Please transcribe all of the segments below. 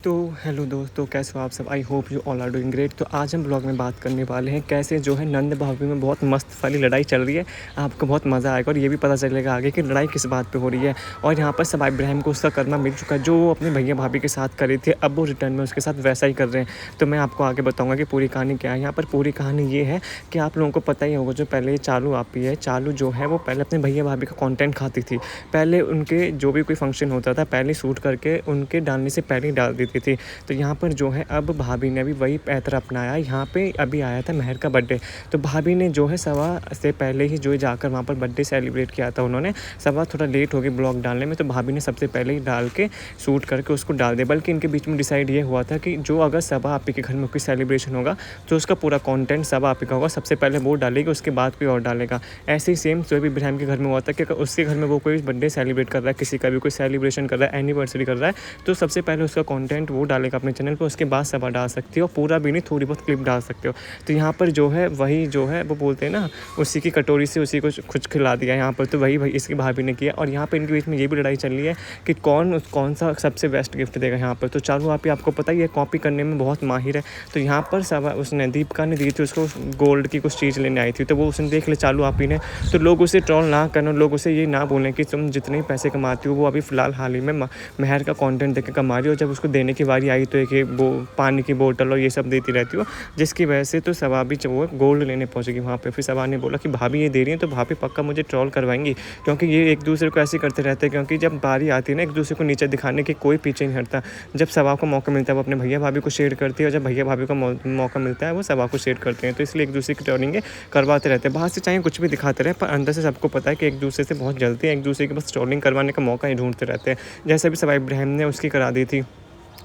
तो हेलो दोस्तों, कैसे हो आप सब। I hope you all are doing great. तो आज हम ब्लॉग में बात करने वाले हैं कैसे जो है नंद भाभी में बहुत मस्त वाली लड़ाई चल रही है। आपको बहुत मज़ा आएगा और ये भी पता चलेगा आगे कि लड़ाई किस बात पे हो रही है। और यहाँ पर सब इब्राहिम को उसका करना मिल चुका है जो वो अपने भैया भाभी के साथ करे थे, अब वो रिटर्न में उसके साथ वैसा ही कर रहे हैं। तो मैं आपको आगे बताऊँगा कि पूरी कहानी क्या है। यहाँ पर पूरी कहानी ये है कि आप लोगों को पता ही होगा, जो पहले चालू आपी है, चालू जो है वो पहले अपने भैया भाभी का कॉन्टेंट खाती थी। पहले उनके जो भी कोई फंक्शन होता था पहले शूट करके उनके डालने से पहले ही डाल देती थी। तो यहाँ पर जो है अब भाभी ने भी वही पैतरा अपनाया। यहाँ पे अभी आया था महर का बर्थडे, तो भाभी ने जो है सवा से पहले ही जो है जाकर वहाँ पर बर्थडे सेलिब्रेट किया था उन्होंने। सवा थोड़ा लेट हो गई ब्लॉग डालने में, तो भाभी ने सबसे पहले ही डाल के शूट करके उसको डाल दिया। बल्कि इनके बीच में डिसाइड ये हुआ था कि जो अगर सबा आपी के घर में कोई सेलिब्रेशन होगा तो उसका पूरा कॉन्टेंट सबा आपी का होगा, सबसे पहले वो डालेगी, उसके बाद कोई और डालेगा। ऐसे ही सेम जो भी इब्राहिम के घर में हुआ था कि उसके घर में वो कोई बर्थडे सेलिब्रेट कर रहा है, किसी का भी कोई सेलिब्रेशन कर रहा है, एनिवर्सरी कर रहा है, तो सबसे पहले उसका कॉन्टेंट वो डालेगा अपने चैनल पर, उसके बाद सबा डाल सकती हो। पूरा भी नहीं, थोड़ी बहुत क्लिप डाल सकते हो। तो यहाँ पर जो है वही जो है वो बोलते हैं ना, उसी की कटोरी से उसी को कुछ खिला दिया यहाँ पर। तो वही इसकी भाभी ने किया। और यहाँ पर इनके बीच में ये भी लड़ाई चल रही है कि कौन सा सबसे बेस्ट गिफ्ट देगा यहाँ पर। तो चालू आप ही आपको पता ही है कॉपी करने में बहुत माहिर है। तो यहाँ पर सबा उसने दीपिका ने दी थी उसको गोल्ड की कुछ चीज़ लेने आई थी, तो वो उसने देख ले चालू आप ही ने। तो लोग उसे ट्रोल ना करना, लोग उसे ये ना बोलें कि तुम जितने पैसे कमाती हो वो अभी फ़िलहाल हाल ही में महर का कंटेंट देके कमा रही हो, जब उसको देने की बारी आई तो एक वो पानी की बोतल और ये सब देती रहती हो, जिसकी वजह से तो सबा भी वो गोल्ड लेने पहुंचेगी वहाँ पे। फिर सबा ने बोला कि भाभी ये दे रही है तो भाभी पक्का मुझे ट्रोल करवाएंगी, क्योंकि ये एक दूसरे को ऐसे करते रहते हैं। क्योंकि जब बारी आती है ना एक दूसरे को नीचे दिखाने की, कोई पीछे नहीं हटता। जब सबा को मौका मिलता है वो अपने भैया भाभी को शेयर करती है, और जब भैया भाभी को मौका मिलता है वो सबा को शेयर करते हैं। तो इसलिए एक दूसरे की ट्रोलिंग करवाते रहते हैं। बाहर से चाहे कुछ भी दिखाते रहे, पर अंदर से सबको पता है कि एक दूसरे से बहुत जलती है, एक दूसरे के बस ट्रोलिंग करवाने का मौका ही ढूंढते रहते हैं। जैसे भी सबा इब्राहिम ने उसकी करा दी थी,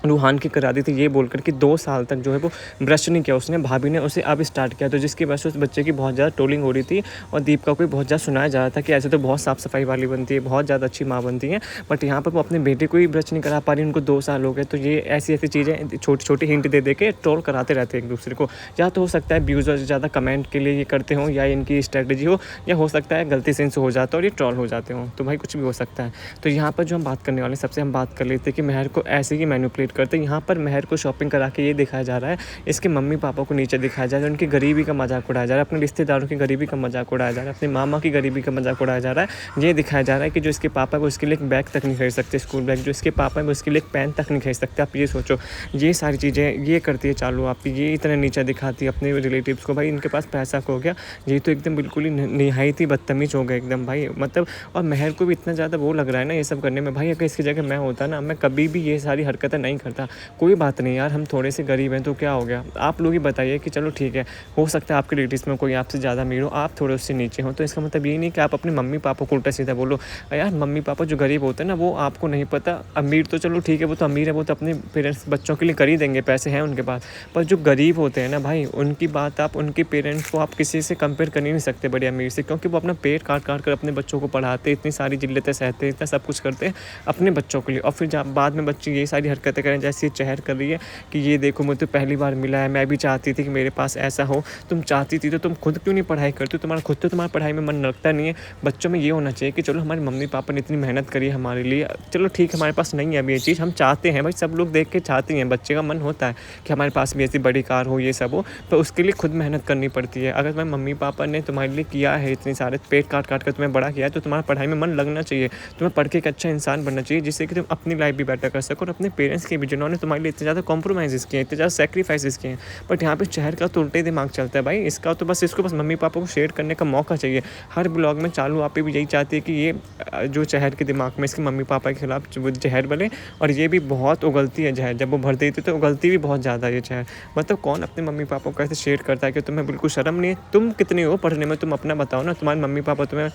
रूहान की करा दी थी, ये बोलकर कि 2 साल तक जो है वो ब्रश नहीं किया उसने। भाभी ने उसे अब स्टार्ट किया, तो जिसकी वजह से उस बच्चे की बहुत ज़्यादा ट्रोलिंग हो रही थी। और दीपिका को भी बहुत ज़्यादा सुनाया जा रहा था कि ऐसे तो बहुत साफ़ सफाई वाली बनती है, बहुत ज़्यादा अच्छी माँ बनती है, बट यहाँ पर वो अपने बेटे को ही ब्रश नहीं करा पा रही, उनको 2 साल हो गए। तो ये ऐसी चीज़ें छोटी छोटी हिंट दे के ट्रोल कराते रहते हैं एक दूसरे को। या तो हो सकता है व्यूज़र ज़्यादा कमेंट के लिए ये करते हों, या इनकी स्ट्रेटजी हो, या हो सकता है गलती से इनसे हो जाता है और ये ट्रोल हो जाते हों। तो भाई कुछ भी हो सकता है। तो यहाँ पर जो हम बात करने वाले, सबसे हम बात कर लेते हैं कि महर को ऐसे ही मैनिपुलेट करते हैं। यहाँ पर महर को शॉपिंग करा के ये दिखाया जा रहा है, इसके मम्मी पापा को नीचे दिखाया जा रहा है, उनकी गरीबी का मजाक उड़ाया जा रहा है, अपने रिश्तेदारों की गरीबी का मजाक उड़ाया जा रहा है, अपने मामा की गरीबी का मजाक उड़ाया जा रहा है। ये दिखाया जा रहा है कि जो इसके पापा है वो इसके लिए एक बैग तक नहीं खरीद सकते, स्कूल बैग, जो इसके पापा है वो इसके लिए एक पेन तक नहीं खरीद सकते। आप ये सोचो, ये सारी चीज़ें ये करती है चालू आप, ये इतना नीचा दिखाती है अपने रिलेटिव्स को। भाई इनके पास पैसा खो गया, ये तो एकदम बिल्कुल ही निहायत ही बदतमीज हो गए एकदम भाई, मतलब। और महर को भी इतना ज़्यादा वो लग रहा है ना ये सब करने में। भाई अगर इसकी जगह मैं होता ना, मैं कभी भी ये सारी हरकतें नहीं करता। कोई बात नहीं यार, हम थोड़े से गरीब हैं तो क्या हो गया। आप लोग ही बताइए कि चलो ठीक है, हो सकता है आपके रिलेटिव्स में कोई आपसे ज़्यादा अमीर हो, आप थोड़े उससे नीचे हो, तो इसका मतलब ये नहीं कि आप अपने मम्मी पापा को उल्टा सीधा बोलो। यार मम्मी पापा जो गरीब होते हैं ना, वो आपको नहीं पता। अमीर तो चलो ठीक है, वो तो अमीर है, वो तो अपने पेरेंट्स बच्चों के लिए कर ही देंगे, पैसे हैं उनके पास। पर जो गरीब होते हैं ना भाई, उनकी बात आप, उनके पेरेंट्स को आप किसी से कंपेयर कर ही नहीं सकते बड़े अमीर से, क्योंकि वो अपना पेट काट काट कर अपने बच्चों को पढ़ाते, इतनी सारी जिल्लतें सहते, इतना सब कुछ करते हैं अपने बच्चों के लिए। और फिर जब बाद में बच्चे ये सारी हरकतें करें, जैसे ये चहर कर रही है कि ये देखो मुझे तो पहली बार मिला है, मैं भी चाहती थी कि मेरे पास ऐसा हो। तुम चाहती थी तो तुम खुद क्यों नहीं पढ़ाई करती? तुम्हारा खुद तो तुम्हारी पढ़ाई में मन लगता नहीं है। बच्चों में ये होना चाहिए कि चलो हमारे मम्मी पापा ने इतनी मेहनत करी है हमारे लिए, चलो ठीक है हमारे पास नहीं है अभी ये चीज़, हम चाहते हैं भाई, सब लोग देख के चाहते हैं, बच्चे का मन होता है कि हमारे पास भी ऐसी बड़ी कार हो, ये सब हो, तो उसके लिए खुद मेहनत करनी पड़ती है। अगर तुम्हारे मम्मी पापा ने तुम्हारे लिए किया है, इतने सारे पेट काट काट कर तुम्हें बड़ा किया है, तो तुम्हारा पढ़ाई में मन लगना चाहिए, तुम्हें पढ़ के एक अच्छा इंसान बनना चाहिए, जिससे कि तुम अपनी लाइफ भी बेटर कर सको और अपने पेरेंट्स की भी, जिन्होंने तुम्हारे लिए इतने ज़्यादा कॉम्प्रोमाइज़ किए, इतने ज़्यादा सेक्रीफाइसेस किए हैं। बट यहाँ पे शहर का तो उल्टे दिमाग चलता है भाई इसका, तो बस इसको बस मम्मी पापा को शेयर करने का मौका चाहिए। हर ब्लॉग में चालू आप भी यही चाहती है कि ये जो शहर के दिमाग में इसके मम्मी पापा के खिलाफ वो जहर बने, और ये भी बहुत उगलती है जहर, जब वो भर देती है तो उगलती भी बहुत ज़्यादा है ये जहर। मतलब कौन अपने मम्मी पापा को कैसे शेयर करता है कि तुम्हें बिल्कुल शर्म नहीं है? तुम कितने हो पढ़ने में, तुम अपना बताओ ना। तुम्हारे मम्मी पापा तुम्हें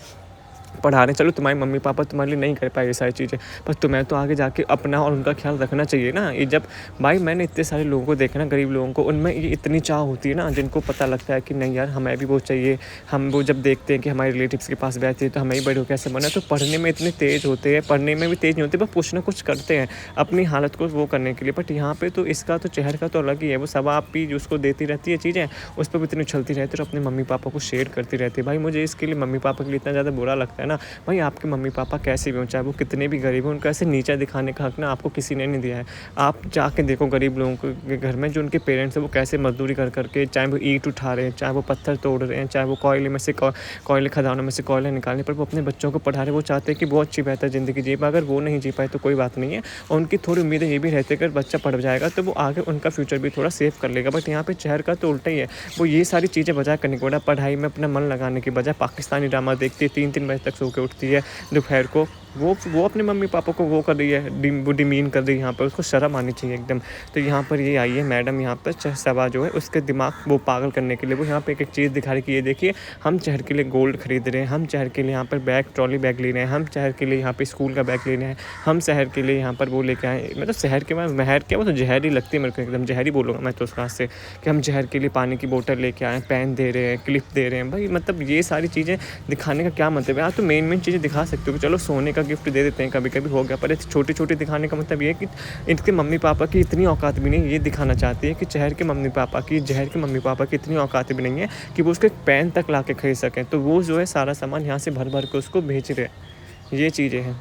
पढ़ा रहे, चलो तुम्हारे मम्मी पापा तुम्हारे लिए नहीं कर पाए ये सारी चीज़ें, पर तुम्हें तो आगे जाके अपना और उनका ख्याल रखना चाहिए ना। ये जब भाई मैंने इतने सारे लोगों को देखा ना, गरीब लोगों को, उनमें ये इतनी चाह होती है ना, जिनको पता लगता है कि नहीं यार हमें भी वो चाहिए। हम वो जब देखते हैं कि हमारे रिलेटिव्स के पास बैठते हैं तो हमें ही बड़े होकर ऐसे बना, तो पढ़ने में इतने तेज़ होते हैं, पढ़ने में भी तेज़ नहीं होते, बस कुछ ना कुछ करते हैं अपनी हालत को वो करने के लिए। बट यहाँ पे तो इसका तो चेहर का तो अलग ही है, वो सब आप भी जो उसको देती रहती है चीज़ें, उस पर भी इतनी उछलती रहती है और अपने मम्मी पापा को शेयर करती रहती है। भाई मुझे इसके लिए मम्मी पापा के लिए इतना ज़्यादा बुरा लगता है है ना। भाई आपके मम्मी पापा कैसे भी हों, चाहे वो कितने भी गरीब हों, उनका ऐसे नीचा दिखाने का हक ना आपको किसी ने नहीं दिया है। आप जाके देखो गरीब लोगों के घर में जो उनके पेरेंट्स हैं वो कैसे मजदूरी कर करके, चाहे वो ईंट उठा रहे हैं, चाहे वो पत्थर तोड़ रहे हैं, चाहे वो कोयले में से कोयले खदानों में से कोयला निकालने पर वो अपने बच्चों को पढ़ा रहे हैं। वो चाहते हैं कि वो अच्छी बेहतर ज़िंदगी जी पाए। अगर वो नहीं जी पाए तो कोई बात नहीं है, और उनकी थोड़ी उम्मीदें ये भी रहती है कि अगर बच्चा पढ़ जाएगा तो वो आगे उनका फ्यूचर भी थोड़ा सेव कर लेगा। बट यहाँ पे शहर का तो उल्टा ही है। वो ये सारी चीज़ें बजाय करने के बजाय, पढ़ाई में अपना मन लगाने की बजाय पाकिस्तानी ड्रामा देखती है, 3-3 बजे तक सो के उठती है दोपहर को। वो अपने मम्मी पापा को वो कर रही है, वो डिमीन कर रही है। यहाँ पर उसको शर्म आनी चाहिए एकदम। तो यहाँ पर ये आई है मैडम, यहाँ पर सबा जो है उसके दिमाग वो पागल करने के लिए वो यहाँ पे एक चीज़ दिखा रही है कि ये देखिए हम शहर के लिए गोल्ड खरीद रहे हैं, हम शहर के लिए यहाँ पर बैग ट्रॉली बैग ले रहे हैं, हम शहर के लिए यहाँ पे स्कूल का बैग ले रहे हैं, हम शहर के लिए यहाँ पर वो लेके आए। मतलब शहर के बाद महर क्या, वो तो जहर ही लगती है मेरे को, एकदम जहर ही बोलूँगा मैं तो उसका से, कि हम शहर के लिए पानी की बोतल लेके आए, पेन दे रहे हैं, क्लिप दे रहे हैं। भाई मतलब ये सारी चीज़ें दिखाने का क्या मतलब है। आप तो मेन चीज़ें दिखा सकते हो कि चलो सोने का गिफ्ट दे देते हैं, कभी कभी हो गया, पर छोटी छोटी दिखाने का मतलब ये है कि इनके मम्मी पापा की इतनी औकात भी नहीं, ये दिखाना चाहती है कि शहर के मम्मी पापा की, जहर के मम्मी पापा की इतनी औकात भी नहीं है कि वो उसके पेन तक ला के खरीद सकें। तो वो जो है सारा सामान यहाँ से भर भर के उसको भेज रहे हैं। ये चीज़ें हैं।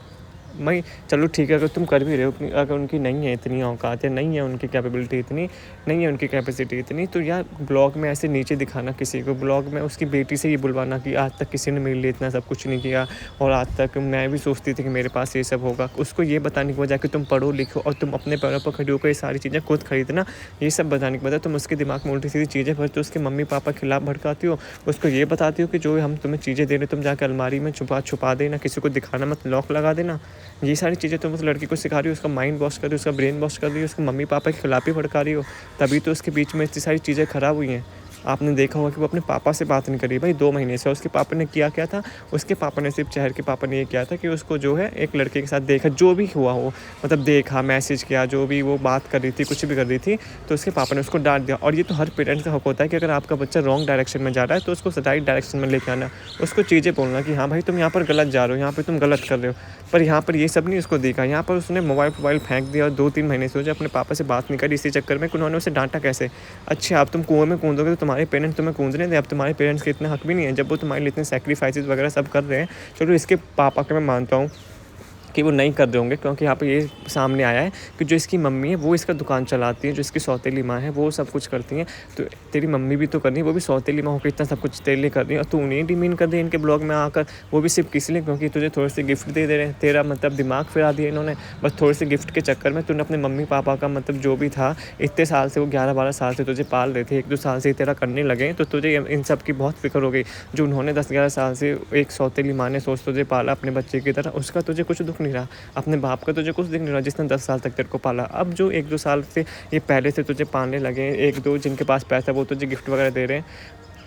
मैं चलो ठीक है, अगर तुम कर भी रहे हो, अगर उनकी नहीं है इतनी औकात या नहीं है उनकी कैपेबिलिटी इतनी, नहीं है उनकी कैपेसिटी इतनी, तो यार ब्लॉग में ऐसे नीचे दिखाना किसी को, ब्लॉग में उसकी बेटी से ये बुलवाना कि आज तक किसी ने मेरे लिए इतना सब कुछ नहीं किया और आज तक मैं भी सोचती थी कि मेरे पास ये सब होगा। उसको ये बताने की वजह कि तुम पढ़ो लिखो और तुम अपने पैरों पर खड़ी होकर ये सारी चीज़ें खुद खरीदना, ये सब बताने के बजाय तुम उसके दिमाग में उल्टी सीधी चीज़ें भरते हो, उसके मम्मी पापा के खिलाफ भड़काती हो, उसको ये बताती हो कि जो हम तुम्हें चीज़ें दे रहे तुम जाकर अलमारी में छुपा देना, किसी को दिखाना मत, लॉक लगा देना। ये सारी चीज़ें तुम उस लड़की को सिखा रही हो, उसका माइंड वॉश कर रही हो, उसका ब्रेन वॉश कर रही हो, उसके मम्मी पापा के खिलाफ ही भड़का रही हो। तभी तो उसके बीच में इतनी सारी चीज़ें ख़राब हुई हैं। आपने देखा होगा कि वो अपने पापा से बात नहीं करी भाई 2 महीने से। उसके पापा ने किया क्या था, उसके पापा ने, सिर्फ शहर के पापा ने ये किया था कि उसको जो है एक लड़के के साथ देखा, जो भी हुआ हो, मतलब देखा, मैसेज किया, जो भी वो बात कर रही थी, कुछ भी कर रही थी, तो उसके पापा ने उसको डांट दिया। और ये तो हर पेरेंट्स का हक होता है कि अगर आपका बच्चा रॉन्ग डायरेक्शन में जा रहा है तो उसको राइट डायरेक्शन में लेके आना, उसको चीज़ें बोलना कि हाँ भाई तुम यहाँ पर गलत जा रहे हो, यहाँ पर तुम गलत कर रहे हो। पर यहाँ पर ये सब नहीं उसको देखा, यहाँ पर उसने मोबाइल फेंक दिया और 2-3 महीने से जो अपने पापा से बात नहीं करी, इसी चक्कर में उन्होंने उसे डांटा कैसे। अच्छा अब तुम कुएं में कूदोगे तो तुम्हारे पेरेंट्स तुम्हें कूदने दें, अब तुम्हारे पेरेंट्स के इतना हक भी नहीं है जब वो तुम्हारे लिए इतने सैक्रिफाइसेस वगैरह सब कर रहे हैं। चलो इसके पापा के मैं मानता हूँ कि वो नहीं कर रहे होंगे, क्योंकि यहाँ पे ये सामने आया है कि जो इसकी मम्मी है वो इसका दुकान चलाती है, जो इसकी सौतेली माँ है वो सब कुछ करती हैं। तो तेरी मम्मी भी तो करनी है, वो भी सौतेली माँ होकर इतना सब कुछ तेरे लिए कर रही है, और तू उन्हें डिमीन कर दे इनके ब्लॉग में आकर, वो भी सिर्फ किस लिए, क्योंकि तुझे थोड़े से गिफ्ट दे रहे हैं। तेरा मतलब दिमाग फिरा दिया इन्होंने बस थोड़े से गिफ्ट के चक्कर में। तूने अपने मम्मी पापा का मतलब जो भी था, इतने साल से वो 11-12 साल से तुझे पाल रहे थे, 1-2 साल से तेरा करने लगे, तो तुझे इन सब की बहुत फिक्र हो गई। जो उन्होंने 10-11 साल से एक सौतेली माँ ने सोच तुझे पाला अपने बच्चे की तरह, उसका तुझे कुछ दुख नहीं रहा। अपने बाप का तुझे कुछ दिख नहीं रहा जिसने 10 साल तक तेरे को पाला। अब जो 1-2 साल से ये पहले से तुझे पालने लगे, 1-2 जिनके पास पैसा वो तुझे गिफ्ट वगैरह दे रहे हैं,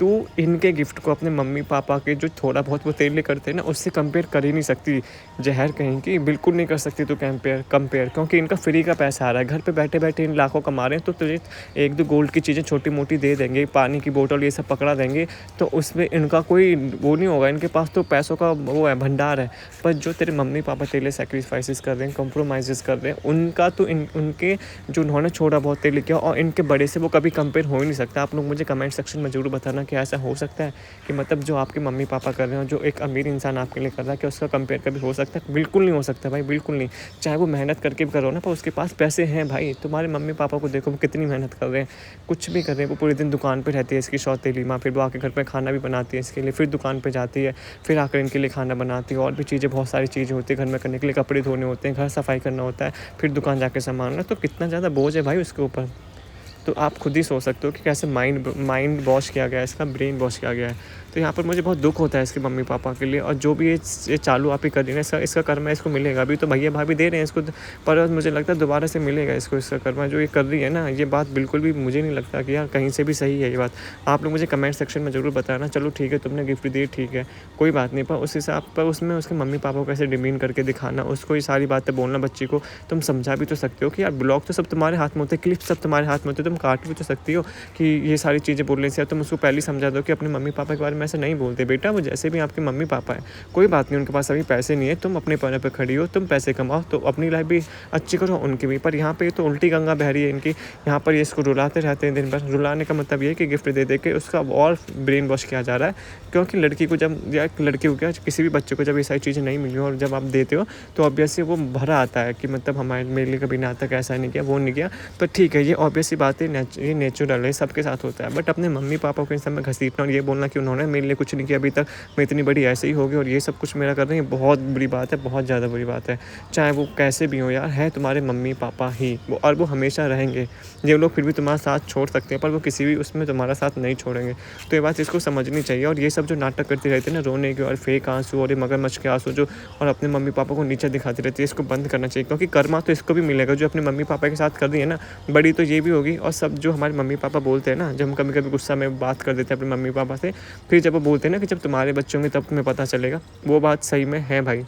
तू इनके गिफ्ट को अपने मम्मी पापा के जो थोड़ा बहुत वो तेरे लिए करते हैं ना, उससे कंपेयर कर ही नहीं सकती। जहर कहीं की बिल्कुल नहीं कर सकती तू कंपेयर, क्योंकि इनका फ्री का पैसा आ रहा है, घर पे बैठे बैठे इन लाखों कमा रहे हैं। तो तुझे 1-2 गोल्ड की चीज़ें छोटी मोटी दे देंगे, पानी की बोतल ये सब पकड़ा देंगे, तो उसमें इनका कोई वो नहीं होगा। इनके पास तो पैसों का वो है, भंडार है। पर जो तेरे मम्मी पापा तेरे लिए सेक्रीफाइसेस कर रहे हैं, कंप्रोमाइज़ कर रहे हैं, उनका तो उनके जो उन्होंने छोड़ा बहुत तेरे लिए किया, और इनके बड़े से वो कभी कंपेयर हो ही नहीं सकता। आप लोग मुझे कमेंट सेक्शन में ज़रूर बताना कि ऐसा हो सकता है कि मतलब जो आपके मम्मी पापा कर रहे हो, जो एक अमीर इंसान आपके लिए कर रहा है, कि उसका कंपेयर कभी हो सकता है? बिल्कुल नहीं हो सकता भाई, बिल्कुल नहीं। चाहे वो मेहनत करके भी करो ना, पर उसके पास पैसे हैं भाई। तुम्हारे मम्मी पापा को देखो वो कितनी मेहनत कर रहे हैं, कुछ भी कर रहे हैं। वो पूरे दिन दुकान पर रहती है इसकी सौतेली माँ, फिर वो आके घर पर खाना भी बनाती है इसके लिए, फिर दुकान पर जाती है, फिर आकर इनके लिए खाना बनाती है, और भी चीज़ें बहुत सारी चीज़ें होती है घर में करने के लिए, कपड़े धोने होते हैं, घर सफाई करना होता है, फिर दुकान जाके सामान। तो कितना ज़्यादा बोझ है भाई उसके ऊपर। तो आप खुद ही सोच सकते हो कि कैसे माइंड वॉश किया गया है, इसका ब्रेन वॉश किया गया है। तो यहाँ पर मुझे बहुत दुख होता है इसके मम्मी पापा के लिए। और जो भी ये चालू आप ही कर रही है, इसका कर्मा इसको मिलेगा। अभी तो भैया भाभी दे रहे हैं इसको, पर मुझे लगता है दोबारा से मिलेगा इसको इसका कर्मा। जो ये कर रही है ना, ये बात बिल्कुल भी मुझे नहीं लगता कि यार कहीं से भी सही है ये बात। आप लोग मुझे कमेंट सेक्शन में ज़रूर बताना। चलो ठीक है, तुमने गिफ्ट दी, ठीक है, कोई बात नहीं, पर उस हिसाब पर उसमें उसके मम्मी पापा को कैसे डिमीन करके दिखाना, उसको ये सारी बातें बोलना बच्ची को, तुम समझा भी तो सकते हो कि यार ब्लॉग तो सब तुम्हारे हाथ में होते हैं, क्लिप सब तुम्हारे हाथ में होते हैं। तुम काट भी तो सकती हो कि ये सारी चीज़ें बोलने से। तुम उसको पहले ही समझा दो कि अपने मम्मी पापा के बारे में ऐसा नहीं बोलते बेटा, वो जैसे भी आपके मम्मी पापा हैं, कोई बात नहीं, उनके पास अभी पैसे नहीं है, तुम अपने पैरों पे खड़ी हो, तुम पैसे कमाओ तो अपनी लाइफ भी अच्छी करो, उनकी भी। पर यहाँ पे तो उल्टी गंगा बह रही है इनकी। यहाँ पर ये इसको रुलाते रहते हैं दिन भर। रुलाने का मतलब ये है कि गिफ्ट दे के उसका और ब्रेन वॉश किया जा रहा है, क्योंकि लड़की को जब, या लड़की को क्या, किसी भी बच्चे को जब ये सारी चीज़ें नहीं मिली और जब आप देते हो तो ऑब्वियसली वो भरा आता है कि मतलब हमारे, मेरे लिए कभी ना तक ऐसा नहीं किया, वो नहीं किया। तो ठीक है, ये ऑब्वियस सी बात है, ये नेचुरल है, सबके साथ होता है। बट अपने मम्मी पापा को इन सब में घसीटना और ये बोलना कि उन्होंने मेरे लिए कुछ नहीं किया अभी तक, मैं इतनी बड़ी ऐसे ही होगी और ये सब कुछ मेरा कर रही है, बहुत बुरी बात है, बहुत ज़्यादा बुरी बात है। चाहे वो कैसे भी हो यार, है तुम्हारे मम्मी पापा ही वो, और वो हमेशा रहेंगे। ये लोग फिर भी तुम्हारा साथ छोड़ सकते हैं पर वो किसी भी उसमें तुम्हारा साथ नहीं छोड़ेंगे। तो ये बात इसको समझनी चाहिए। और ये सब जो नाटक करती रहती है ना, रोने के और फेक आंसू और ये मगरमच्छ के आंसू जो, और अपने मम्मी पापा को नीचे दिखाती रहती है, इसको बंद करना चाहिए। क्योंकि कर्मा तो इसको भी मिलेगा जो अपने मम्मी पापा के साथ कर रही है ना, बड़ी तो ये भी होगी। और सब जो हमारे मम्मी पापा बोलते हैं ना, जब हम कभी कभी गुस्सा में बात कर देते हैं अपने मम्मी पापा से, फिर जब वो बोलते हैं ना कि जब तुम्हारे बच्चे होंगे तब तुम्हें पता चलेगा, वो बात सही में है भाई।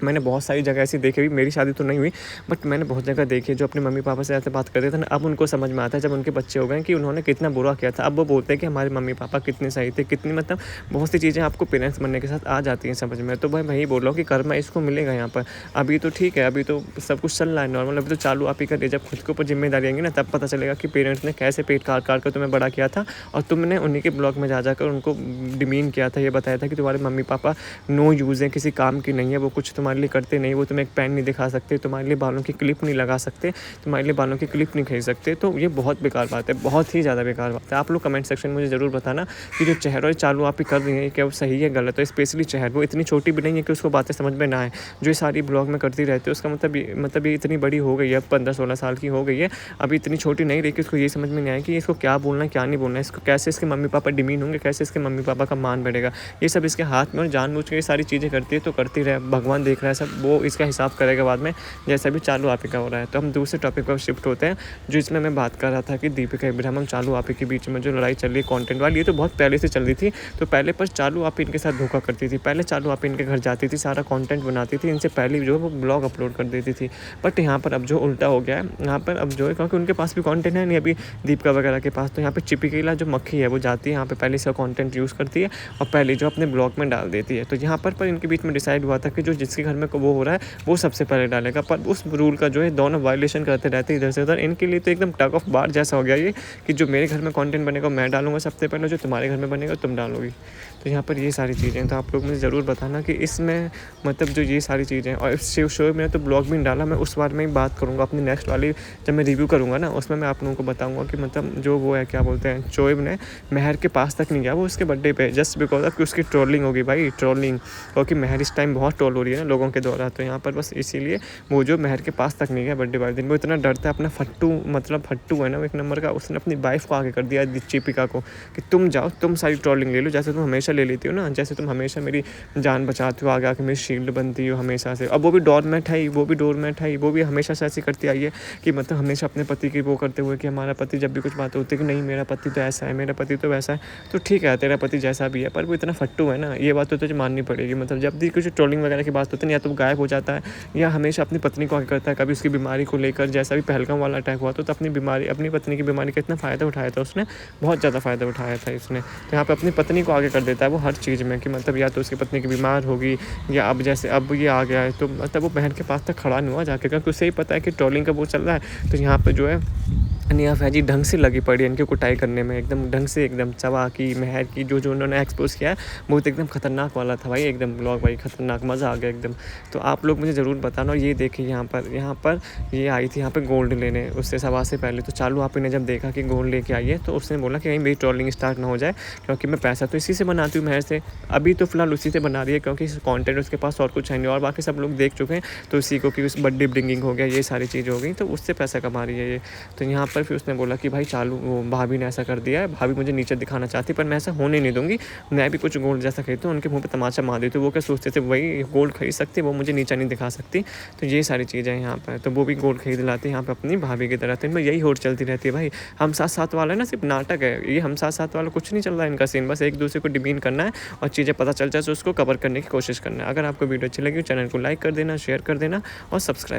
मैंने बहुत सारी जगह ऐसी देखी हुई, मेरी शादी तो नहीं हुई बट मैंने बहुत जगह देखी है जो अपने मम्मी पापा से ऐसे बात करते थे ना, अब उनको समझ में आता है जब उनके बच्चे हो गए कि उन्होंने कितना बुरा किया था। अब वो बोलते हैं कि हमारे मम्मी पापा कितने सही थे, कितनी, मतलब बहुत सी चीज़ें आपको पेरेंट्स बनने के साथ आ जाती हैं समझ में। तो भाई वही बोल रहा हूँ कि कर्मा इसको मिलेगा यहाँ पर। अभी तो ठीक है, अभी तो सब कुछ चल रहा है नॉर्मल, अभी तो चालू आप ही कर, जब खुद के ऊपर जिम्मेदारी आएंगी ना तब पता चलेगा कि पेरेंट्स ने कैसे पेट काट काट कर तुम्हें बड़ा किया था और तुमने उन्हीं के ब्लॉग में जा जाकर उनको डिमीन किया था, ये बताया था कि तुम्हारे मम्मी पापा नो यूज़ है, किसी काम की नहीं है, वो कुछ तुम्हारे लिए करते नहीं, वो तुम्हें एक पेन नहीं दिखा सकते, तुम्हारे लिए बालों की क्लिप नहीं लगा सकते, तुम्हारे लिए बालों की क्लिप नहीं खरीद सकते। तो ये बहुत बेकार बात है, बहुत ही ज़्यादा बेकार बात है। आप लोग कमेंट सेक्शन में मुझे ज़रूर बताना कि जो चेहर और चालू आप ही कर रही हैं क्या वो सही है गलत है। स्पेशली चेहर, वो इतनी छोटी भी नहीं है कि उसको बातें समझ में ना आए, जो ये सारी ब्लॉग में करती रहती है। उसका मतलब ये इतनी बड़ी हो गई है, 15-16 साल की हो गई है, अभी इतनी छोटी नहीं रही कि उसको ये समझ में नहीं आए कि इसको क्या बोलना है क्या नहीं बोलना है, इसको कैसे इसके मम्मी पापा डिमीन होंगे, कैसे इसके मम्मी पापा का मान बढ़ेगा। ये सब इसके हाथ में, और जानबूझ के ये सारी चीज़ें करती है तो करती रहे, भगवान देख रहा है सब, वो इसका हिसाब करेगा बाद में, जैसा भी चालू आप ही का हो रहा है। तो हम दूसरे टॉपिक पर शिफ्ट होते हैं, जो इसमें मैं बात कर रहा था कि दीपिका इब्राहिम और चालू आप ही के बीच में जो लड़ाई चल रही है कंटेंट वाली, ये तो बहुत पहले से चल रही थी। तो पहले पर चालू आप इनके साथ धोखा करती थी, पहले चालू आप इनके घर जाती थी, सारा कंटेंट बनाती थी, इनसे पहले जो है वो ब्लॉग अपलोड कर देती थी। बट यहाँ पर अब जो उल्टा हो गया है, यहाँ पर अब जो है, क्योंकि उनके पास भी कंटेंट है नहीं अभी दीपिका वगैरह के पास, तो यहाँ पे चिपकीला जो मक्खी है वो जाती है यहाँ पे, पहले इसका कंटेंट यूज़ करती है और पहले जो अपने ब्लॉग में डाल देती है। तो यहाँ पर इनके बीच में डिसाइड हुआ था कि जो जिसके घर में वो हो रहा है वो सबसे पहले डालेगा, पर उस रूल का जो है दोनों वायलेशन करते रहते हैं इधर से उधर। इनके लिए तो एकदम टग ऑफ वार जैसा हो गया ये कि जो मेरे घर में कंटेंट बनेगा मैं डालूंगा सबसे पहले, जो तुम्हारे घर में बनेगा तुम डालोगी। तो यहाँ पर ये सारी चीज़ें, तो आप लोग मुझे ज़रूर बताना कि इसमें मतलब जो ये सारी चीज़ें, और इस शो में मैंने तो ब्लॉग भी नहीं डाला, मैं उस बारे में ही बात करूँगा अपनी नेक्स्ट वाली, जब मैं रिव्यू करूँगा ना उसमें मैं आप लोगों को बताऊँगा कि मतलब जो वो है क्या बोलते हैं, शोएब ने महर के पास तक नहीं गया वो उसके बर्थडे पे, जस्ट बिकॉज ऑफ कि उसकी ट्रोलिंग होगी भाई, ट्रोलिंग, क्योंकि महर इस टाइम बहुत ट्रोल हो रही है ना लोगों के द्वारा। तो यहाँ पर बस इसीलिए वो जो महर के पास तक नहीं गया बर्थडे वाले दिन, वो इतना डरता है अपना फट्टू, मतलब फट्टू है ना वो एक नंबर का, उसने अपनी वाइफ को आगे कर दिया दीपिका को कि तुम जाओ, तुम सारी ट्रोलिंग ले लो, जैसे तुम हमेशा ले लेती हो ना, जैसे तुम हमेशा मेरी जान बचाती हो, आगे आके मेरी शील्ड बनती हो हमेशा से। अब वो भी डोरमेट है, वो भी डोरमेट है, वो भी हमेशा से ऐसी करती आई है कि मतलब हमेशा अपने पति की वो करते हुए कि हमारा पति, जब भी कुछ बात होती है कि नहीं मेरा पति तो ऐसा है, मेरा पति तो वैसा है। तो ठीक है तेरा पति जैसा भी है, पर वो इतना फट्टू है ना, ये बात तो तुझे माननी पड़ेगी। मतलब जब भी कुछ ट्रोलिंग वगैरह की बात होती है या तो गायब हो जाता है या हमेशा अपनी पत्नी को आगे करता है। कभी उसकी बीमारी को लेकर, जैसा भी पहलगाम वाला अटैक हुआ तो अपनी बीमारी, अपनी पत्नी की बीमारी का इतना फ़ायदा उठाया था उसने, बहुत ज़्यादा फ़ायदा उठाया था इसने। तो यहाँ पे अपनी पत्नी को आगे कर देता है वो हर चीज़ में कि मतलब या तो उसकी पत्नी की बीमार होगी या अब जैसे अब ये आ गया है, तो मतलब वो बहन के पास तक खड़ा नहीं हुआ जाके, क्योंकि उसे ही पता है कि ट्रोलिंग का वो चल रहा है। तो यहाँ पर जो है निया फैजी ढंग से लगी पड़ी है इनकी कुटाई करने में, एकदम ढंग से, एकदम चवा की, महर की, जो जो उन्होंने एक्सपोज किया है वो तो एकदम खतरनाक वाला था भाई, एकदम ब्लॉग भाई खतरनाक, मज़ा आ गया एकदम। तो आप लोग मुझे ज़रूर बताना। और ये देखिए यहाँ पर ये आई थी यहाँ पे गोल्ड लेने, उससे सवा से पहले तो चालू आप ने जब देखा कि गोल्ड लेके आई है तो उसने बोला कि कहीं मेरी ट्रोलिंग स्टार्ट ना हो जाए, क्योंकि मैं पैसा तो इसी से बनाती हूँ महर से, अभी तो फिलहाल उसी से बना रही है क्योंकि कॉन्टेंट उसके पास और कुछ है नहीं, और बाकी सब लोग देख चुके हैं। तो उसी को कि उस बर्थडे ब्रिंगिंग हो गया, ये सारी चीज़ हो गई, तो उससे पैसा कमा रही है ये। तो यहाँ पर फिर उसने बोला कि भाई चालू वो भाभी ने ऐसा कर दिया है, भाभी मुझे नीचे दिखाना चाहती, पर मैं ऐसा होने नहीं दूंगी, मैं भी कुछ गोल्ड जैसा खरीदती हूँ। उनके मुंह पे तमाचा मार देती हूँ, वो क्या सोचते थे वही गोल्ड खरीद सकती, वो मुझे नीचा नहीं दिखा सकती। तो ये सारी चीज़ें यहाँ पर, तो वो भी गोल्ड खरीद लाती है यहाँ पर अपनी भाभी की तरह। तो इनमें यही होड़ चलती रहती है भाई। हम साथ साथ वाला है ना सिर्फ नाटक है ये, हम साथ साथ वाला कुछ नहीं चल रहा है इनका सीन, बस एक दूसरे को डिमीन करना है और चीज़ें पता चल जाए तो उसको कवर करने की कोशिश करना है। अगर आपको वीडियो अच्छी लगी चैनल को लाइक कर देना, शेयर कर देना और सब्सक्राइब